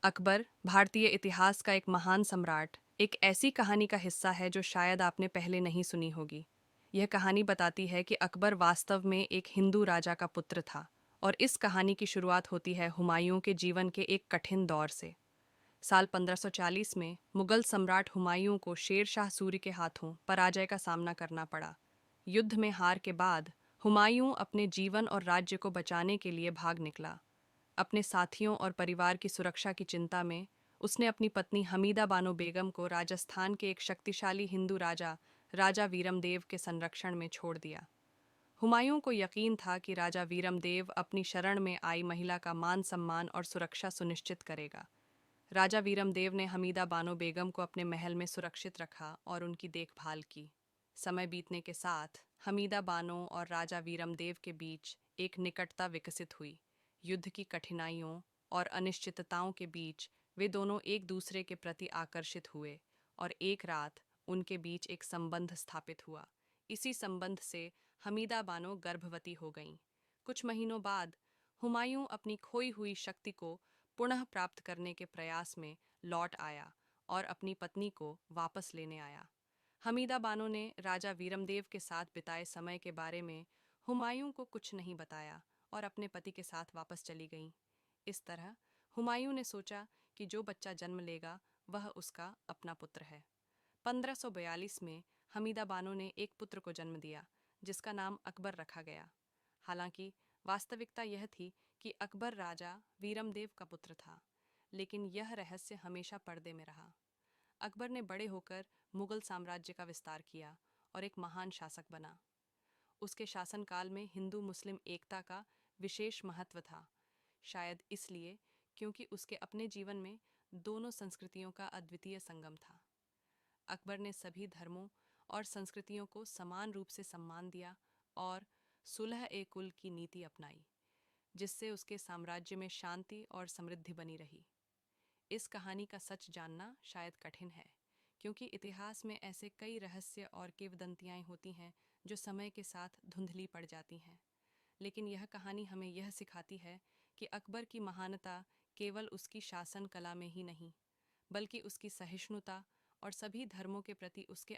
अकबर भारतीय इतिहास का एक महान सम्राट एक ऐसी कहानी का हिस्सा है जो शायद आपने पहले नहीं सुनी होगी। यह कहानी बताती है कि अकबर वास्तव में एक हिंदू राजा का पुत्र था और इस कहानी की शुरुआत होती है हुमायूं के जीवन के एक कठिन दौर से। साल 1540 में मुगल सम्राट हुमायूं को शेर शाह सूरी के हाथों पराजय का सामना करना पड़ा। युद्ध में हार के बाद हुमायूं अपने जीवन और राज्य को बचाने के लिए भाग निकला। अपने साथियों और परिवार की सुरक्षा की चिंता में उसने अपनी पत्नी हमीदा बानो बेगम को राजस्थान के एक शक्तिशाली हिंदू राजा राजा वीरमदेव के संरक्षण में छोड़ दिया। हुमायूं को यकीन था कि राजा वीरमदेव अपनी शरण में आई महिला का मान सम्मान और सुरक्षा सुनिश्चित करेगा। राजा वीरमदेव ने हमीदा बानो बेगम को अपने महल में सुरक्षित रखा और उनकी देखभाल की। समय बीतने के साथ हमीदा बानो और राजा वीरमदेव के बीच एक निकटता विकसित हुई। युद्ध की कठिनाइयों और अनिश्चितताओं के बीच वे दोनों एक दूसरे के प्रति आकर्षित हुए और एक रात उनके बीच एक संबंध स्थापित हुआ। इसी संबंध से हमीदा बानो गर्भवती हो गईं। कुछ महीनों बाद हुमायूं अपनी खोई हुई शक्ति को पुनः प्राप्त करने के प्रयास में लौट आया और अपनी पत्नी को वापस लेने आया। हमीदा बानो ने राजा वीरमदेव के साथ बिताए समय के बारे में हुमायूं को कुछ नहीं बताया और अपने पति के साथ वापस चली गईं। इस तरह हुमायूं ने सोचा कि जो बच्चा जन्म लेगा वह उसका अपना पुत्र है। 1542 में हमीदा बानो ने एक पुत्र को जन्म दिया जिसका नाम अकबर रखा गया। हालांकि वास्तविकता यह थी कि अकबर राजा वीरमदेव का पुत्र था, लेकिन यह रहस्य हमेशा पर्दे में रहा। अकबर ने बड़े होकर मुगल साम्राज्य का विस्तार किया और एक महान शासक बना। उसके शासनकाल में हिंदू मुस्लिम एकता का विशेष महत्व था, शायद इसलिए क्योंकि उसके अपने जीवन में दोनों संस्कृतियों का अद्वितीय संगम था। अकबर ने सभी धर्मों और संस्कृतियों को समान रूप से सम्मान दिया और सुलह ए कुल की नीति अपनाई, जिससे उसके साम्राज्य में शांति और समृद्धि बनी रही। इस कहानी का सच जानना शायद कठिन है, क्योंकि इतिहास में ऐसे कई रहस्य और किंवदंतियाँ होती हैं जो समय के साथ धुंधली पड़ जाती हैं। लेकिन यह कहानी हमें यह सिखाती है कि अकबर की महानता केवल उसकी शासन कला में ही नहीं, बल्कि उसकी सहिष्णुता और सभी धर्मों के प्रति उसके